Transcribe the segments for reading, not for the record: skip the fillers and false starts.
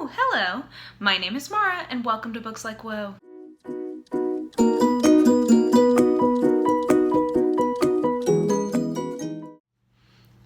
Oh, hello. My name is Mara, and welcome to Books Like Whoa.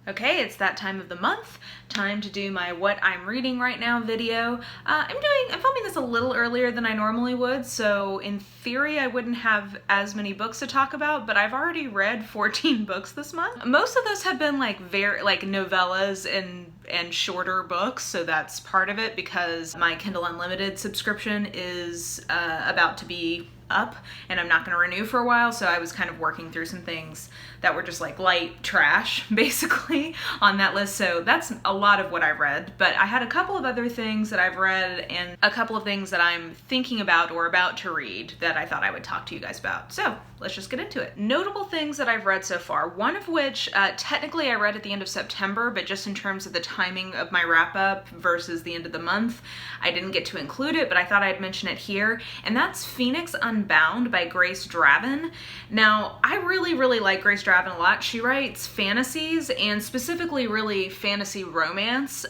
Okay, it's that time of the month. Time to do my what I'm reading right now video. I'm filming this a little earlier than I normally would, so in theory I wouldn't have as many books to talk about, but I've already read 14 books this month. Most of those have been like novellas and shorter books, so that's part of it because my Kindle Unlimited subscription is about to be up and I'm not going to renew for a while, so I was kind of working through some things that were just like light trash basically on that list. So that's a lot of what I've read, but I had a couple of other things that I've read and a couple of things that I'm thinking about or about to read that I thought I would talk to you guys about. So let's just get into it. Notable things that I've read so far, one of which technically I read at the end of September, but just in terms of the timing of my wrap up versus the end of the month, I didn't get to include it, but I thought I'd mention it here, and that's Phoenix Unbound by Grace Draven. Now, I really like Grace Draven a lot. She writes fantasies and specifically really fantasy romance.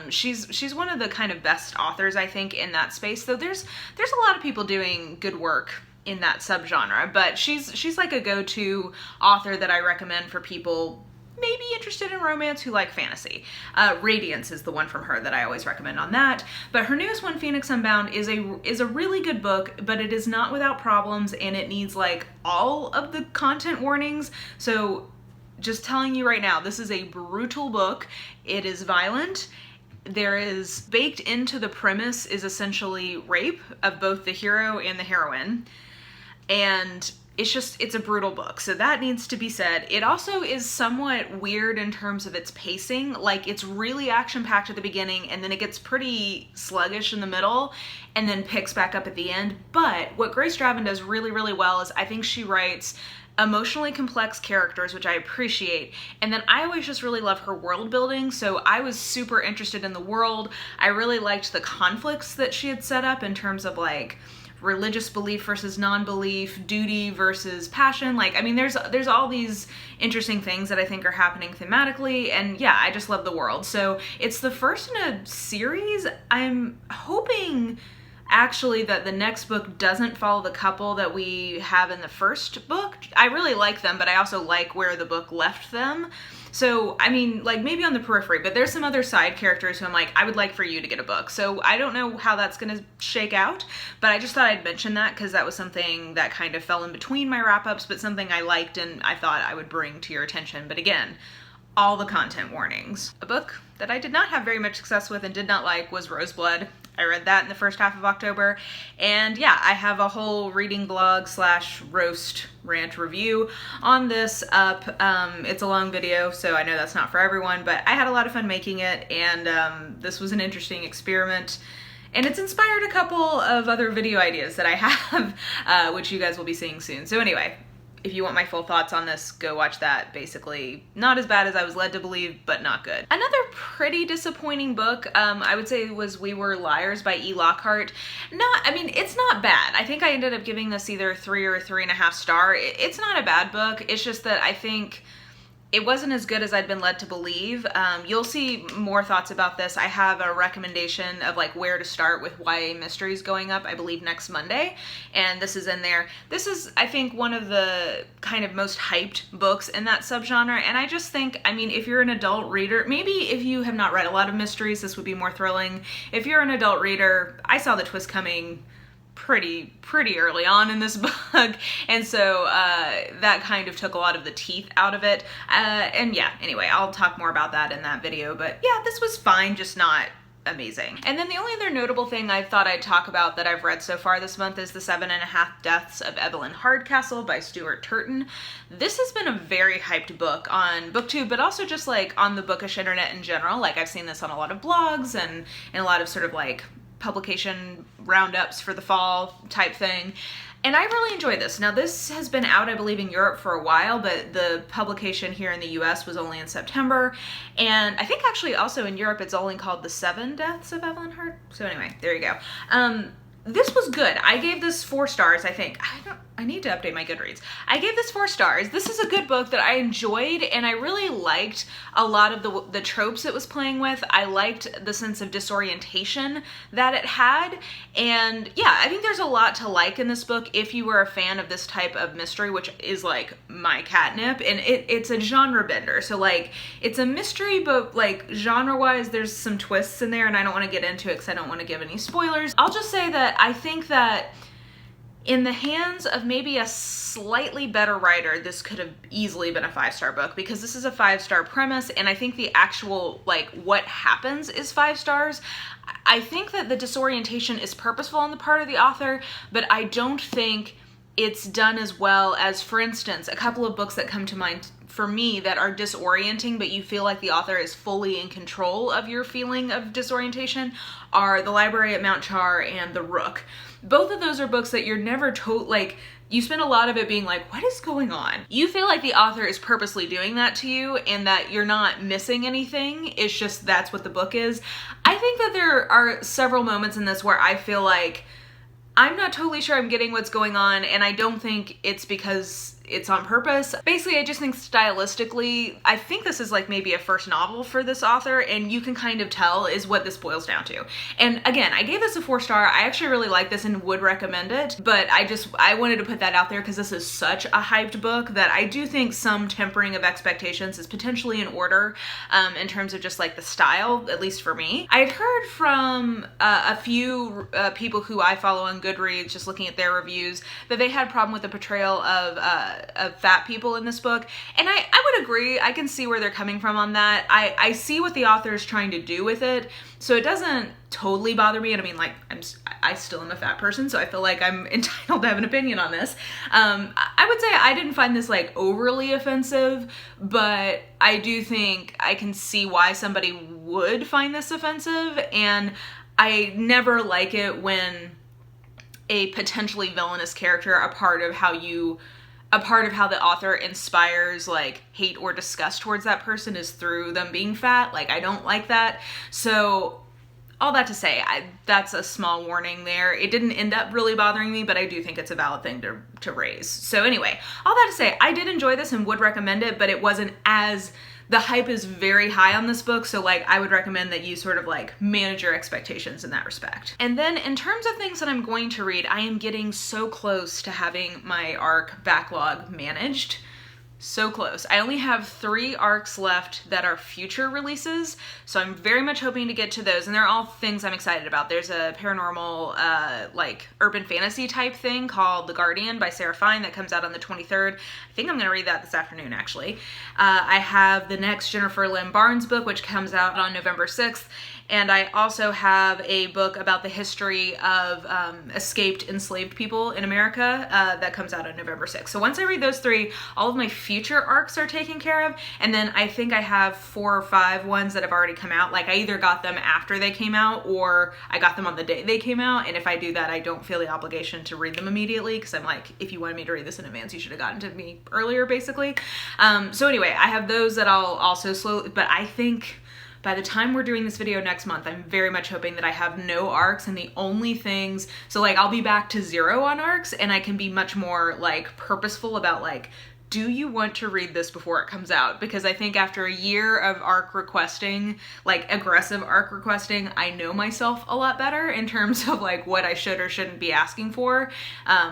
She's one of the kind of best authors I think in that space, though there's a lot of people doing good work in that subgenre, but she's like a go-to author that I recommend for people maybe interested in romance who like fantasy. Radiance is the one from her that I always recommend on that. But her newest one, Phoenix Unbound, is a really good book, but it is not without problems and it needs like all of the content warnings. So just telling you right now, this is a brutal book. It is violent. There is baked into the premise is essentially rape of both the hero and the heroine. And it's a brutal book, so that needs to be said. It also is somewhat weird in terms of its pacing. Like, it's really action-packed at the beginning, and then it gets pretty sluggish in the middle, and then picks back up at the end. But what Grace Draven does really well is I think she writes emotionally complex characters, which I appreciate, and then I always just really love her world building, so I was super interested in the world. I really liked the conflicts that she had set up in terms of like religious belief versus non-belief, duty versus passion. Like, I mean, there's all these interesting things that I think are happening thematically, and yeah, I just love the world. So it's the first in a series. I'm hoping actually that the next book doesn't follow the couple that we have in the first book. I really like them, but I also like where the book left them. So, I mean, like maybe on the periphery, but there's some other side characters who I'm like, I would like for you to get a book. So I don't know how that's going to shake out, but I just thought I'd mention that because that was something that kind of fell in between my wrap-ups, but something I liked and I thought I would bring to your attention. But again, all the content warnings. A book that I did not have very much success with and did not like was RoseBlood. I read that in the first half of October, and yeah, I have a whole reading blog / roast rant review on this up. It's a long video, so I know that's not for everyone, but I had a lot of fun making it, and this was an interesting experiment. And it's inspired a couple of other video ideas that I have, which you guys will be seeing soon. So anyway, if you want my full thoughts on this, go watch that. Basically, not as bad as I was led to believe, but not good. Another pretty disappointing book, I would say, was We Were Liars by E. Lockhart. It's not bad. I think I ended up giving this either 3 or 3.5 star. It's not a bad book. It's just that I think it wasn't as good as I'd been led to believe. You'll see more thoughts about this. I have a recommendation of like where to start with YA mysteries going up, I believe next Monday, and this is in there. This is, I think, one of the kind of most hyped books in that subgenre, and I just think, I mean, if you're an adult reader, maybe if you have not read a lot of mysteries, this would be more thrilling. If you're an adult reader, I saw the twist coming pretty early on in this book, and so that kind of took a lot of the teeth out of it, and yeah, anyway, I'll talk more about that in that video, but yeah, this was fine, just not amazing. And then the only other notable thing I thought I'd talk about that I've read so far this month is The 7.5 Deaths of Evelyn Hardcastle by Stuart Turton. This has been a very hyped book on BookTube, but also just like on the bookish internet in general. Like, I've seen this on a lot of blogs and a lot of sort of like publication roundups for the fall type thing. And I really enjoyed this. Now, this has been out, I believe, in Europe for a while, but the publication here in the US was only in September. And I think actually also in Europe, it's only called The 7 Deaths of Evelyn Hart. So anyway, there you go. This was good. I gave this 4 stars, I think. I I need to update my Goodreads. I gave this 4 stars. This is a good book that I enjoyed, and I really liked a lot of the tropes it was playing with. I liked the sense of disorientation that it had, and yeah, I think there's a lot to like in this book if you were a fan of this type of mystery, which is like my catnip, and it's a genre bender. So like, it's a mystery, but like genre-wise, there's some twists in there, and I don't want to get into it because I don't want to give any spoilers. I'll just say that I think that in the hands of maybe a slightly better writer, this could have easily been a 5-star book, because this is a 5-star premise, and I think the actual, like, what happens is 5 stars. I think that the disorientation is purposeful on the part of the author, but I don't think it's done as well as, for instance, a couple of books that come to mind for me that are disorienting, but you feel like the author is fully in control of your feeling of disorientation, are The Library at Mount Char and The Rook. Both of those are books that you're never told, like, you spend a lot of it being like, what is going on? You feel like the author is purposely doing that to you and that you're not missing anything. It's just that's what the book is. I think that there are several moments in this where I feel like I'm not totally sure I'm getting what's going on, and I don't think it's because it's on purpose. Basically, I just think stylistically, I think this is like maybe a first novel for this author, and you can kind of tell is what this boils down to. And again, I gave this a 4-star. I actually really like this and would recommend it, but I wanted to put that out there because this is such a hyped book that I do think some tempering of expectations is potentially in order in terms of just like the style, at least for me. I had heard from a few people who I follow on Goodreads, just looking at their reviews, that they had a problem with the portrayal of fat people in this book, and I would agree. I can see where they're coming from on that. I see what the author is trying to do with it, so it doesn't totally bother me. And I mean, like, I still am a fat person, so I feel like I'm entitled to have an opinion on this. I would say I didn't find this like overly offensive, but I do think I can see why somebody would find this offensive, and I never like it when a potentially villainous character, a part of how the author inspires like hate or disgust towards that person is through them being fat. Like, I don't like that. So all that to say, that's a small warning there. It didn't end up really bothering me, but I do think it's a valid thing to raise. So anyway, all that to say, I did enjoy this and would recommend it, but it wasn't as, the hype is very high on this book, so like I would recommend that you sort of like manage your expectations in that respect. And then in terms of things that I'm going to read, I am getting so close to having my ARC backlog managed. So close. I only have 3 arcs left that are future releases, so I'm very much hoping to get to those, and they're all things I'm excited about. There's a paranormal, like, urban fantasy type thing called The Guardian by Sarah Fine that comes out on the 23rd. I think I'm going to read that this afternoon, actually. I have the next Jennifer Lynn Barnes book, which comes out on November 6th, and I also have a book about the history of escaped enslaved people in America that comes out on November 6th. So once I read those 3, all of my future arcs are taken care of, and then I think I have 4 or 5 ones that have already come out. Like, I either got them after they came out or I got them on the day they came out, and if I do that, I don't feel the obligation to read them immediately, because I'm like, if you wanted me to read this in advance, you should have gotten to me earlier, basically. So anyway, I have those that I'll also slowly, but I think by the time we're doing this video next month, I'm very much hoping that I have no arcs, and the only things, so like I'll be back to 0 on arcs, and I can be much more like purposeful about like, do you want to read this before it comes out? Because I think after a year of arc requesting, like aggressive arc requesting, I know myself a lot better in terms of like what I should or shouldn't be asking for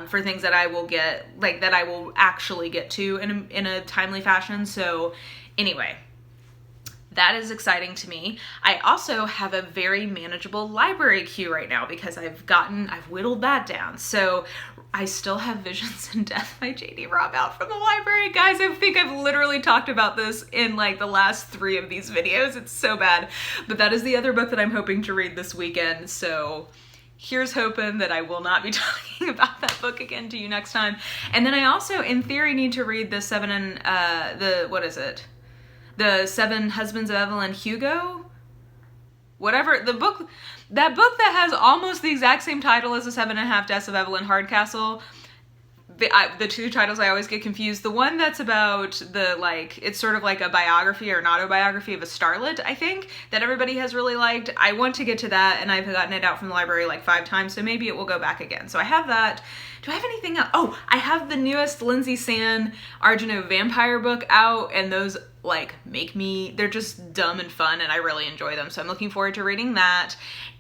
things that I will get, like that I will actually get to in a timely fashion. So anyway, that is exciting to me. I also have a very manageable library queue right now because I've whittled that down. So I still have Visions and Death by J.D. Robb out from the library. Guys, I think I've literally talked about this in like the last 3 of these videos. It's so bad. But that is the other book that I'm hoping to read this weekend. So here's hoping that I will not be talking about that book again to you next time. And then I also, in theory, need to read the 7 Husbands of Evelyn, Hugo? Whatever, that book that has almost the exact same title as the 7.5 Deaths of Evelyn Hardcastle. the two titles I always get confused. The one that's about the, like, it's sort of like a biography or an autobiography of a starlet, I think, that everybody has really liked. I want to get to that, and I've gotten it out from the library like 5 times, so maybe it will go back again. So I have that. Do I have anything else? Oh, I have the newest Lynsay San Argento vampire book out, and those like they're just dumb and fun, and I really enjoy them. So I'm looking forward to reading that.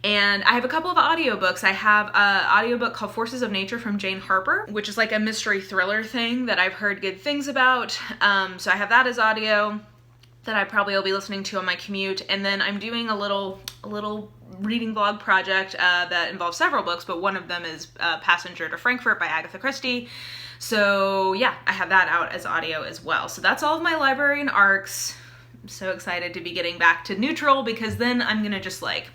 And I have a couple of audiobooks. I have an audiobook called Forces of Nature from Jane Harper, which is like a mystery thriller thing that I've heard good things about. So I have that as audio that I probably will be listening to on my commute. And then I'm doing a little reading vlog project that involves several books, but one of them is Passenger to Frankfurt by Agatha Christie. So yeah, I have that out as audio as well. So that's all of my library and arcs. I'm so excited to be getting back to neutral, because then I'm gonna just like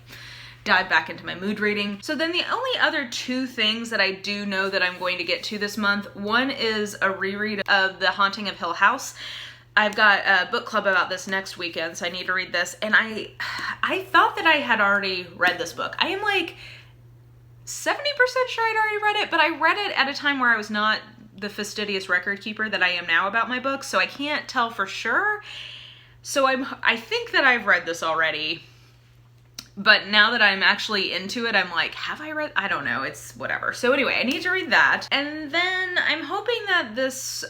dive back into my mood reading. So then the only other 2 things that I do know that I'm going to get to this month, one is a reread of The Haunting of Hill House. I've got a book club about this next weekend, so I need to read this. And I thought that I had already read this book. I am like 70% sure I'd already read it, but I read it at a time where I was not the fastidious record keeper that I am now about my books, so I can't tell for sure. So I think that I've read this already, but now that I'm actually into it, I'm like, have I read? I don't know, it's whatever. So anyway, I need to read that. And then I'm hoping that this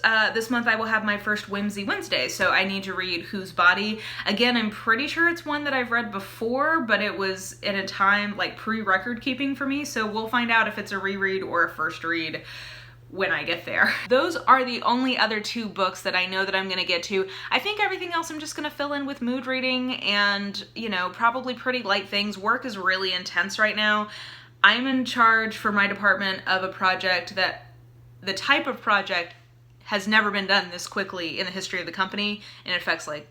month I will have my first Whimsy Wednesday, so I need to read Whose Body. Again, I'm pretty sure it's one that I've read before, but it was in a time like pre-record keeping for me, so we'll find out if it's a reread or a first read when I get there. Those are the only other 2 books that I know that I'm gonna get to. I think everything else I'm just gonna fill in with mood reading and, you know, probably pretty light things. Work is really intense right now. I'm in charge for my department of a project that the type of project has never been done this quickly in the history of the company, and it affects like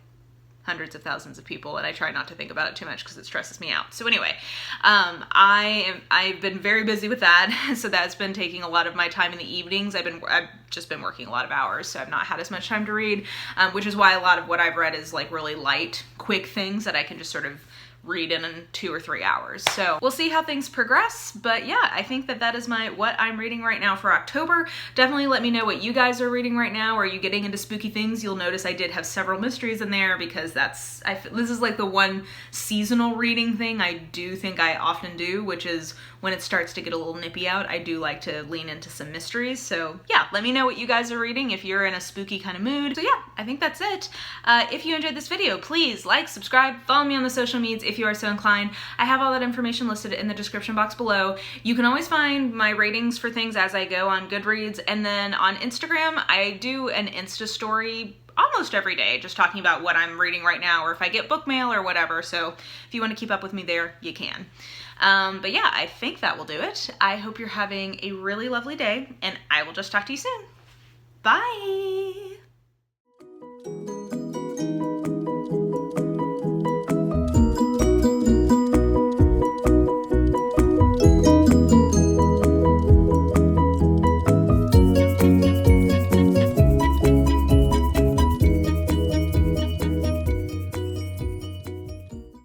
hundreds of thousands of people, and I try not to think about it too much because it stresses me out. So anyway, I've been very busy with that, so that's been taking a lot of my time in the evenings. I've just been working a lot of hours, so I've not had as much time to read, which is why a lot of what I've read is like really light, quick things that I can just sort of read in 2 or 3 hours. So we'll see how things progress, but yeah, I think that is what I'm reading right now for October. Definitely let me know what you guys are reading right now. Are you getting into spooky things? You'll notice I did have several mysteries in there, because this is like the one seasonal reading thing I do think I often do, which is when it starts to get a little nippy out, I do like to lean into some mysteries. So yeah, let me know what you guys are reading if you're in a spooky kind of mood. So yeah, I think that's it. If you enjoyed this video, please like, subscribe, follow me on the social medias if you are so inclined. I have all that information listed in the description box below. You can always find my ratings for things as I go on Goodreads, and then on Instagram, I do an Insta story almost every day, just talking about what I'm reading right now, or if I get book mail or whatever. So if you want to keep up with me there, you can. But yeah, I think that will do it. I hope you're having a really lovely day, and I will just talk to you soon. Bye!